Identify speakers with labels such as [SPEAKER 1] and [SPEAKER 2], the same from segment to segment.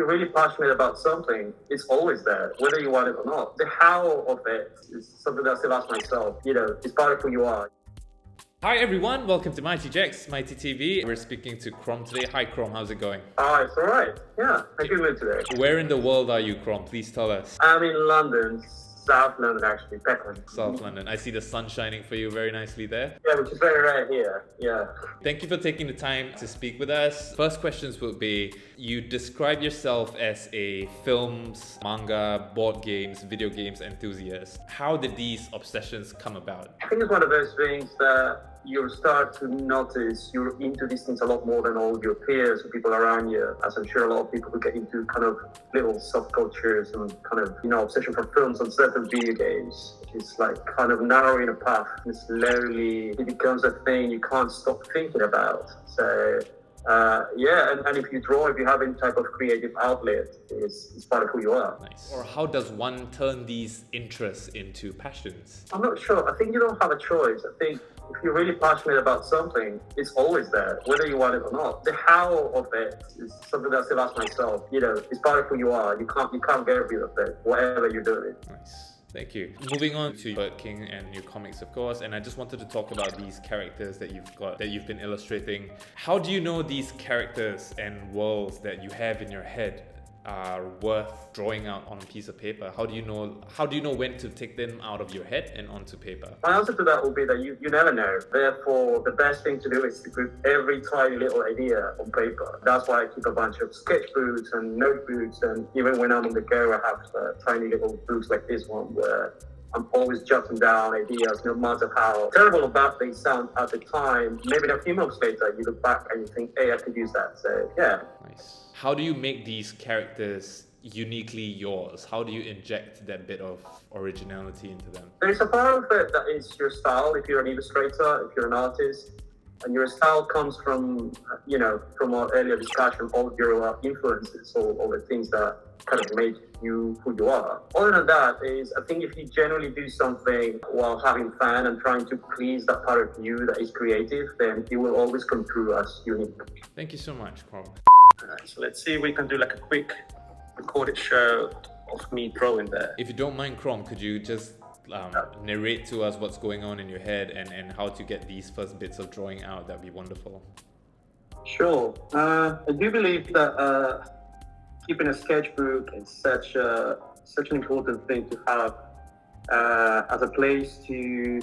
[SPEAKER 1] you're really passionate about something, it's always there, whether you want it or not. The how of it is something that I still ask myself. It's part of who you are.
[SPEAKER 2] Hi everyone, welcome to Mighty Jaxx, Mighty TV. We're speaking to CROM today. Hi CROM, how's it going?
[SPEAKER 1] It's all right. Yeah, I'm good today.
[SPEAKER 2] Where in the world are you, CROM? Please tell us.
[SPEAKER 1] I'm in London, South London actually, Peckham.
[SPEAKER 2] South London. I see the sun shining for you very nicely there.
[SPEAKER 1] Yeah, which is very rare here. Yeah.
[SPEAKER 2] Thank you for taking the time to speak with us. First questions would be, you describe yourself as a films, manga, board games, video games enthusiast. How did these obsessions come about?
[SPEAKER 1] I think it's one of those things that you start to notice you're into these things a lot more than all your peers or people around you, as I'm sure a lot of people who get into kind of little subcultures and kind of, obsession for films and certain video games. It's like kind of narrowing a path, and slowly it becomes a thing you can't stop thinking about. So and if you draw, if you have any type of creative outlet, it's part of who you are.
[SPEAKER 2] Nice. Or how does one turn these interests into passions?
[SPEAKER 1] I'm not sure. I think you don't have a choice. I think if you're really passionate about something, it's always there, whether you want it or not. The how of it is something that I still ask myself. It's part of who you are. You can't get rid of it, whatever you're doing.
[SPEAKER 2] Nice. Thank you. Moving on to Birdking and your comics, of course, and I just wanted to talk about these characters that you've been illustrating. How do you know these characters and worlds that you have in your head are worth drawing out on a piece of paper? How do you know when to take them out of your head and onto paper?
[SPEAKER 1] My answer to that would be that you never know. Therefore, the best thing to do is to put every tiny little idea on paper. That's why I keep a bunch of sketchbooks and notebooks, and even when I'm on the go, I have tiny little books like this one where I'm always jotting down ideas, no matter how terrible or bad they sound at the time. Maybe a few months later, you look back and you think, hey, I could use that. So, yeah.
[SPEAKER 2] Nice. How do you make these characters uniquely yours? How do you inject that bit of originality into them?
[SPEAKER 1] There's a part of it that is your style. If you're an illustrator, if you're an artist, and your style comes from, from our earlier discussion, all of your influences, all the things that kind of make you who you are. Other than that is, I think if you generally do something while having fun and trying to please that part of you that is creative, then it will always come through as unique.
[SPEAKER 2] Thank you so much, CROM.
[SPEAKER 1] Alright, so let's see if we can do like a quick recorded show of me drawing there.
[SPEAKER 2] If you don't mind, CROM, could you just narrate to us what's going on in your head and how to get these first bits of drawing out? That'd be wonderful.
[SPEAKER 1] Sure. I do believe that keeping a sketchbook is such an important thing to have as a place to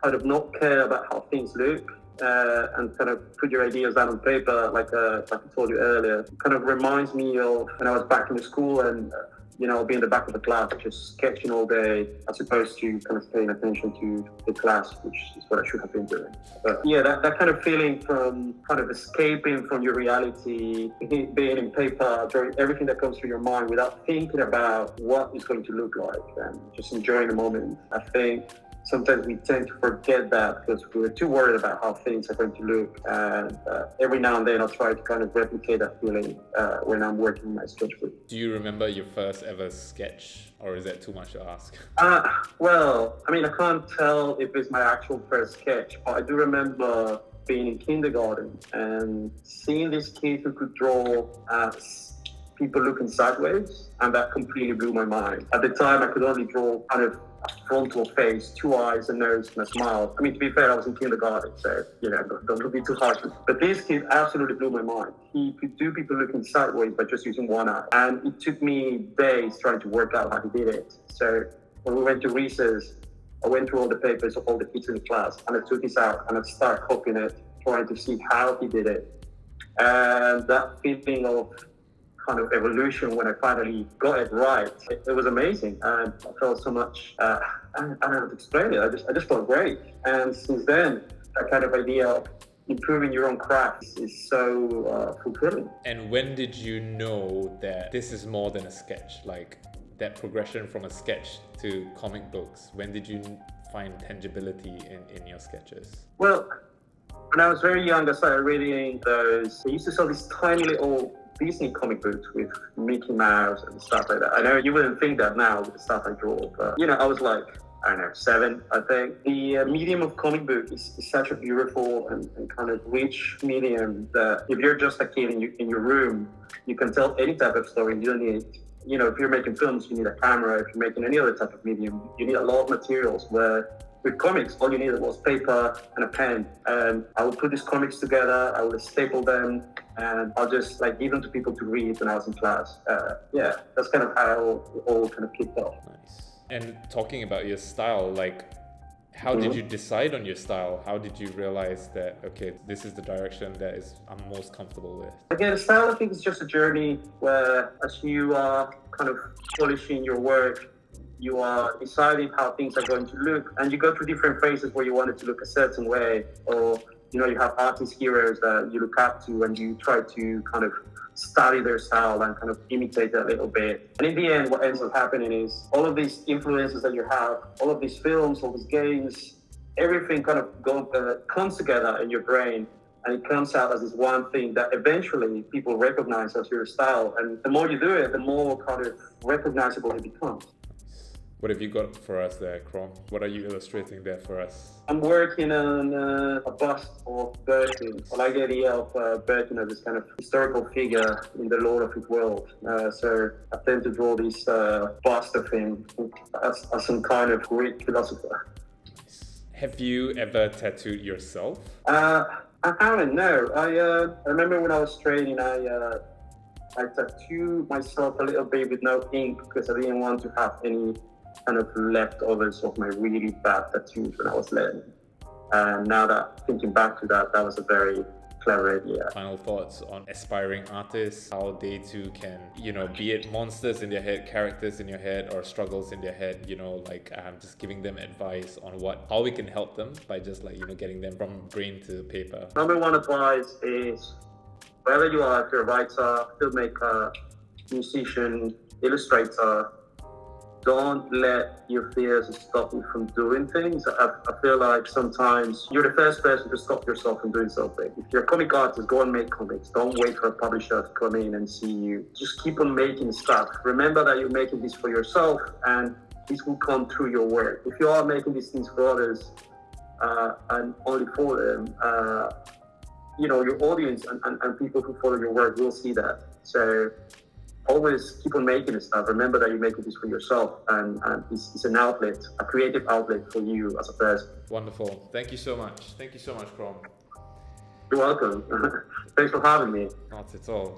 [SPEAKER 1] kind of not care about how things look and kind of put your ideas down on paper, like I told you earlier. It kind of reminds me of when I was back in the school and I'll be in the back of the class just sketching all day as opposed to kind of paying attention to the class, which is what I should have been doing. But yeah, that kind of feeling from kind of escaping from your reality, being in paper, drawing everything that comes through your mind without thinking about what it's going to look like and just enjoying the moment. I think sometimes we tend to forget that because we're too worried about how things are going to look. And every now and then I'll try to kind of replicate that feeling when I'm working my sketchbook.
[SPEAKER 2] Do you remember your first ever sketch, or is that too much to ask?
[SPEAKER 1] Well, I mean, I can't tell if it's my actual first sketch, but I do remember being in kindergarten and seeing this kid who could draw people looking sideways, and that completely blew my mind. At the time, I could only draw kind of a frontal face, 2 eyes, a nose, and a smile. I mean, to be fair, I was in kindergarten, so, don't be too harsh. But this kid absolutely blew my mind. He could do people looking sideways by just using one eye. And it took me days trying to work out how he did it. So when we went to recess, I went through all the papers of all the kids in the class, and I took this out, and I started copying it, trying to see how he did it. And that feeling of kind of evolution when I finally got it right, it was amazing. And I felt so much, I don't know how to explain it, I just felt great. And since then, that kind of idea of improving your own craft is so fulfilling.
[SPEAKER 2] And when did you know that this is more than a sketch? Like that progression from a sketch to comic books, when did you find tangibility in your sketches?
[SPEAKER 1] Well, when I was very young, I started reading those, they used to sell these tiny little Disney comic books with Mickey Mouse and stuff like that. I know you wouldn't think that now with the stuff I draw, but I was like I don't know, 7, I think. The medium of comic book is such a beautiful and kind of rich medium that if you're just a kid in your room, you can tell any type of story. You don't need, if you're making films, you need a camera. If you're making any other type of medium, you need a lot of materials. Where with comics, all you needed was paper and a pen. And I would put these comics together, I would staple them, and I'll just give them to people to read when I was in class. Yeah, that's kind of how it all kind of kicked off.
[SPEAKER 2] Nice. And talking about your style, how did you decide on your style? How did you realize that, okay, this is the direction that I'm most comfortable with?
[SPEAKER 1] Again, style, I think, is just a journey where as you are kind of polishing your work, you are deciding how things are going to look, and you go through different phases where you want it to look a certain way, or you have artist heroes that you look up to and you try to kind of study their style and kind of imitate that a little bit. And in the end, what ends up happening is all of these influences that you have, all of these films, all these games, everything kind of comes together in your brain, and it comes out as this one thing that eventually people recognize as your style. And the more you do it, the more kind of recognizable it becomes.
[SPEAKER 2] What have you got for us there, CROM? What are you illustrating there for us?
[SPEAKER 1] I'm working on a bust of Birdking. I like the idea of Birdking as this kind of historical figure in the lore of his world. So I tend to draw this bust of him as some kind of Greek philosopher.
[SPEAKER 2] Have you ever tattooed yourself?
[SPEAKER 1] I haven't, no. I remember when I was training, I tattooed myself a little bit with no ink because I didn't want to have any kind of leftovers of my really bad tattoos when I was learning. And now that thinking back to that, that was a very clever idea.
[SPEAKER 2] Final thoughts on aspiring artists, how they too can, be it monsters in their head, characters in your head, or struggles in their head, just giving them advice on how we can help them by just getting them from brain to paper.
[SPEAKER 1] Number one advice is, wherever you are, if you're a writer, filmmaker, musician, illustrator, don't let your fears stop you from doing things. I feel like sometimes you're the first person to stop yourself from doing something. If you're a comic artist, go and make comics. Don't wait for a publisher to come in and see you. Just keep on making stuff. Remember that you're making this for yourself, and this will come through your work. If you are making these things for others and only for them, your audience and people who follow your work will see that. So always keep on making stuff. Remember that you're making this for yourself, and it's an outlet, a creative outlet for you as a person.
[SPEAKER 2] Wonderful. Thank you so much. Thank you so much, CROM.
[SPEAKER 1] You're welcome. Thanks for having me.
[SPEAKER 2] Not at all.